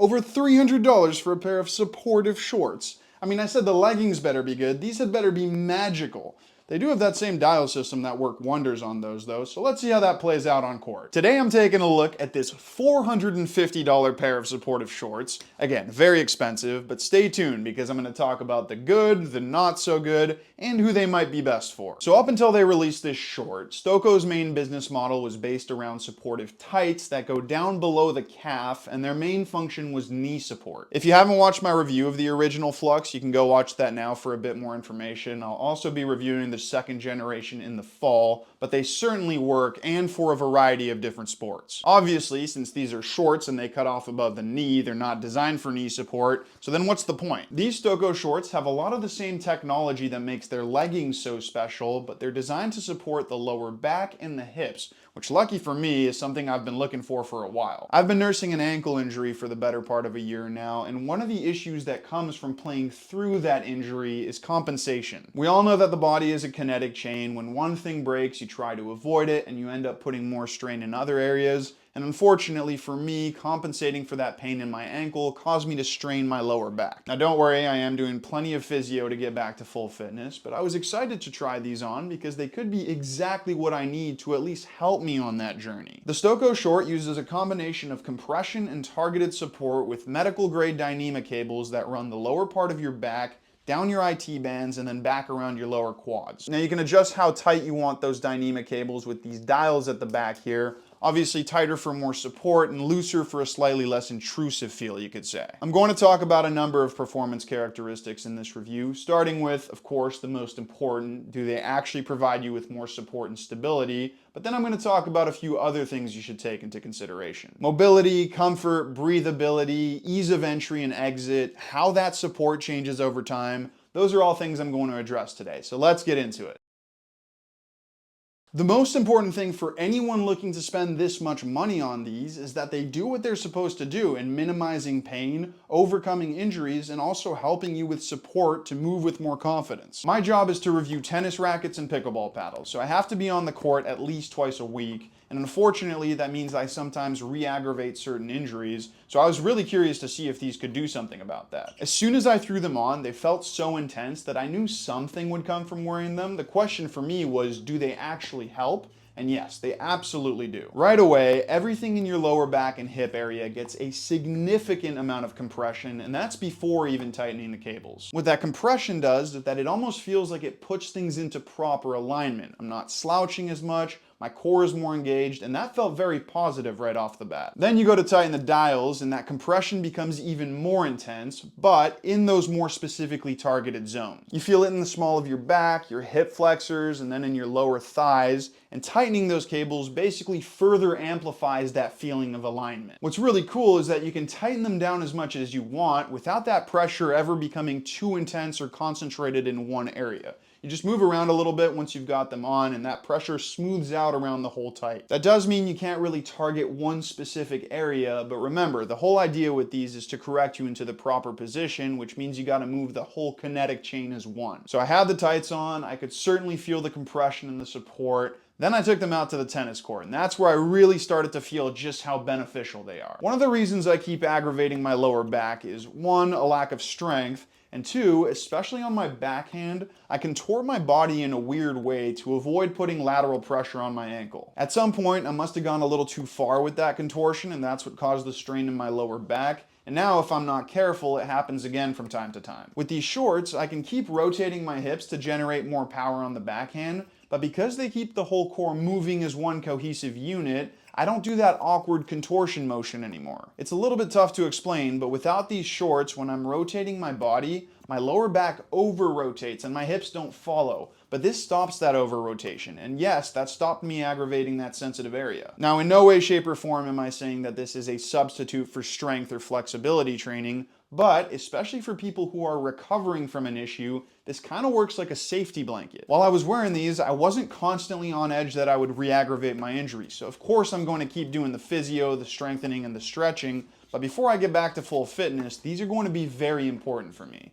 Over $300 for a pair of supportive shorts. I mean, I said the leggings better be good. These had better be magical. They do have that same dial system that worked wonders on those though, so let's see how that plays out on court. Today I'm taking a look at this $450 pair of supportive shorts. Again, very expensive, but stay tuned because I'm going to talk about the good, the not so good, and who they might be best for. So up until they released this short, Stoko's main business model was based around supportive tights that go down below the calf, and their main function was knee support. If you haven't watched my review of the original Flux, you can go watch that now for a bit more information. I'll also be reviewing the second generation in the fall, but they certainly work and for a variety of different sports. Obviously, since these are shorts and they cut off above the knee, they're not designed for knee support, so then what's the point? These Stoko shorts have a lot of the same technology that makes their leggings so special, but they're designed to support the lower back and the hips, which lucky for me is something I've been looking for a while. I've been nursing an ankle injury for the better part of a year now, and one of the issues that comes from playing through that injury is compensation. We all know that the body is a kinetic chain. When one thing breaks, you try to avoid it, and you end up putting more strain in other areas. And unfortunately for me, compensating for that pain in my ankle caused me to strain my lower back. Now don't worry, I am doing plenty of physio to get back to full fitness, but I was excited to try these on because they could be exactly what I need to at least help me on that journey. The Stoko short uses a combination of compression and targeted support with medical grade Dyneema cables that run the lower part of your back, down your IT bands, and then back around your lower quads. Now you can adjust how tight you want those Dyneema cables with these dials at the back here. Obviously tighter for more support and looser for a slightly less intrusive feel, you could say. I'm going to talk about a number of performance characteristics in this review, starting with, of course, the most important. Do they actually provide you with more support and stability? But then I'm going to talk about a few other things you should take into consideration. Mobility, comfort, breathability, ease of entry and exit, how that support changes over time. Those are all things I'm going to address today. So let's get into it. The most important thing for anyone looking to spend this much money on these is that they do what they're supposed to do in minimizing pain, overcoming injuries, and also helping you with support to move with more confidence. My job is to review tennis rackets and pickleball paddles, so I have to be on the court at least twice a week, and unfortunately that means I sometimes re-aggravate certain injuries, so I was really curious to see if these could do something about that. As soon as I threw them on, they felt so intense that I knew something would come from wearing them. The question for me was, do they actually help? And yes, they absolutely do. Right away, everything in your lower back and hip area gets a significant amount of compression, and that's before even tightening the cables. What that compression does is that it almost feels like it puts things into proper alignment. I'm not slouching as much, my core is more engaged, and that felt very positive right off the bat. Then you go to tighten the dials, and that compression becomes even more intense, but in those more specifically targeted zones. You feel it in the small of your back, your hip flexors, and then in your lower thighs, and tightening those cables basically further amplifies that feeling of alignment. What's really cool is that you can tighten them down as much as you want without that pressure ever becoming too intense or concentrated in one area. You just move around a little bit once you've got them on, and that pressure smooths out around the whole tight. That does mean you can't really target one specific area, but remember, the whole idea with these is to correct you into the proper position, which means you gotta move the whole kinetic chain as one. So I had the tights on, I could certainly feel the compression and the support. Then I took them out to the tennis court, and that's where I really started to feel just how beneficial they are. One of the reasons I keep aggravating my lower back is, one, a lack of strength, and two, especially on my backhand, I contort my body in a weird way to avoid putting lateral pressure on my ankle. At some point, I must have gone a little too far with that contortion, and that's what caused the strain in my lower back. And now, if I'm not careful, it happens again from time to time. With these shorts, I can keep rotating my hips to generate more power on the backhand, but because they keep the whole core moving as one cohesive unit, I don't do that awkward contortion motion anymore. It's a little bit tough to explain, but without these shorts, when I'm rotating my body, my lower back over-rotates and my hips don't follow. But this stops that over-rotation, and yes, that stopped me aggravating that sensitive area. Now, in no way, shape, or form am I saying that this is a substitute for strength or flexibility training, but especially for people who are recovering from an issue, this kind of works like a safety blanket. While I was wearing these, I wasn't constantly on edge that I would re-aggravate my injury, so of course I'm going to keep doing the physio, the strengthening, and the stretching, but before I get back to full fitness, these are going to be very important for me.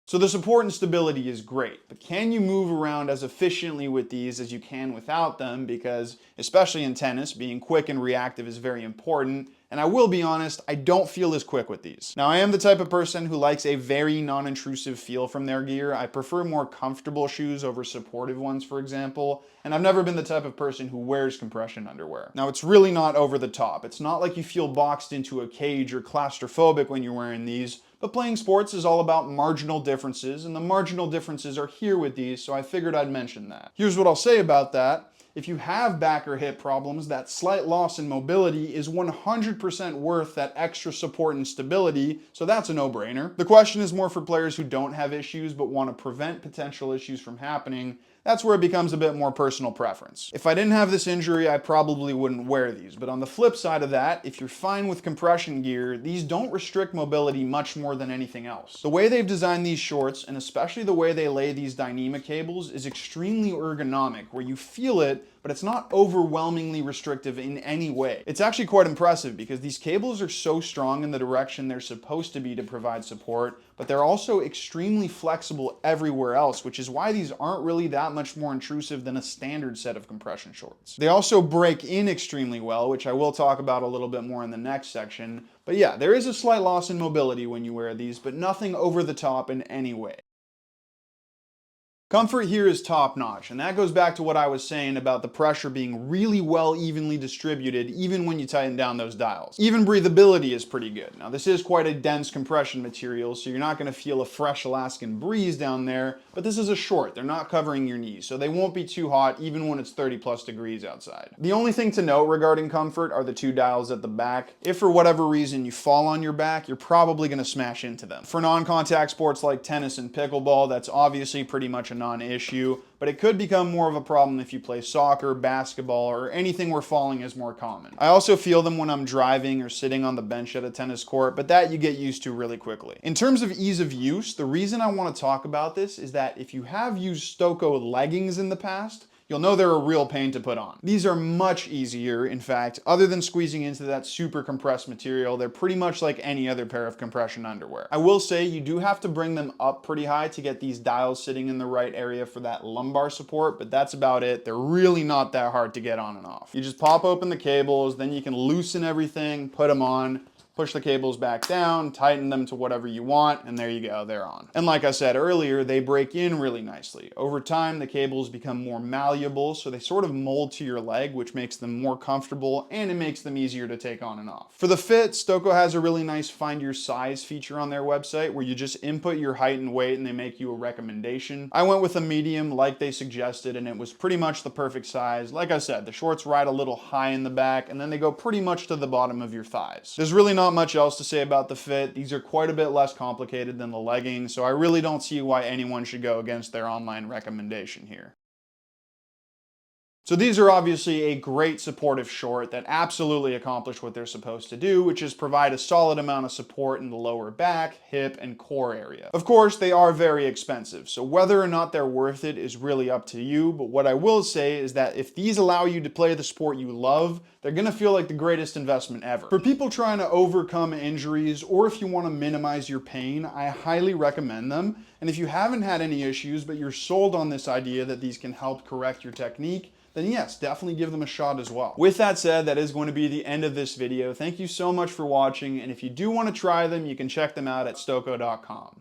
So the support and stability is great, but can you move around as efficiently with these as you can without them? Because, especially in tennis, being quick and reactive is very important, And I will be honest, I don't feel as quick with these. Now, I am the type of person who likes a very non-intrusive feel from their gear. I prefer more comfortable shoes over supportive ones, for example, and I've never been the type of person who wears compression underwear. Now, it's really not over the top. It's not like you feel boxed into a cage or claustrophobic when you're wearing these, but playing sports is all about marginal differences, and the marginal differences are here with these, so I figured I'd mention that. Here's what I'll say about that. If you have back or hip problems, that slight loss in mobility is 100% worth that extra support and stability, so that's a no-brainer. The question is more for players who don't have issues but want to prevent potential issues from happening. That's where it becomes a bit more personal preference. If I didn't have this injury, I probably wouldn't wear these, but on the flip side of that, if you're fine with compression gear, these don't restrict mobility much more than anything else. The way they've designed these shorts, and especially the way they lay these Dyneema cables, is extremely ergonomic, where you feel it, but it's not overwhelmingly restrictive in any way. It's actually quite impressive because these cables are so strong in the direction they're supposed to be to provide support, but they're also extremely flexible everywhere else, which is why these aren't really that much more intrusive than a standard set of compression shorts. They also break in extremely well, which I will talk about a little bit more in the next section. But yeah, there is a slight loss in mobility when you wear these, but nothing over the top in any way. Comfort here is top notch, and that goes back to what I was saying about the pressure being really well evenly distributed even when you tighten down those dials. Even breathability is pretty good. Now this is quite a dense compression material, so you're not going to feel a fresh Alaskan breeze down there, but this is a short. They're not covering your knees, so they won't be too hot even when it's 30+ degrees outside. The only thing to note regarding comfort are the two dials at the back. If for whatever reason you fall on your back, you're probably going to smash into them. For non-contact sports like tennis and pickleball, that's obviously pretty much a non-issue, but it could become more of a problem if you play soccer, basketball, or anything where falling is more common. I also feel them when I'm driving or sitting on the bench at a tennis court, but that you get used to really quickly. In terms of ease of use, the reason I want to talk about this is that if you have used Stoko leggings in the past, you'll know they're a real pain to put on. These are much easier, in fact. Other than squeezing into that super compressed material, they're pretty much like any other pair of compression underwear. I will say you do have to bring them up pretty high to get these dials sitting in the right area for that lumbar support, but that's about it. They're really not that hard to get on and off. You just pop open the cables, then you can loosen everything, put them on, push the cables back down, tighten them to whatever you want, and there you go, they're on. And like I said earlier, they break in really nicely. Over time, the cables become more malleable, so they sort of mold to your leg, which makes them more comfortable, and it makes them easier to take on and off. For the fit, Stoko has a really nice find your size feature on their website, where you just input your height and weight, and they make you a recommendation. I went with a medium, like they suggested, and it was pretty much the perfect size. Like I said, the shorts ride a little high in the back, and then they go pretty much to the bottom of your thighs. There's really not much else to say about the fit. These are quite a bit less complicated than the leggings, so I really don't see why anyone should go against their online recommendation here. So these are obviously a great supportive short that absolutely accomplish what they're supposed to do, which is provide a solid amount of support in the lower back, hip, and core area. Of course, they are very expensive, so whether or not they're worth it is really up to you, but what I will say is that if these allow you to play the sport you love, they're gonna feel like the greatest investment ever. For people trying to overcome injuries, or if you wanna minimize your pain, I highly recommend them. And if you haven't had any issues, but you're sold on this idea that these can help correct your technique, then yes, definitely give them a shot as well. With that said, that is going to be the end of this video. Thank you so much for watching, and if you do want to try them, you can check them out at stoko.com.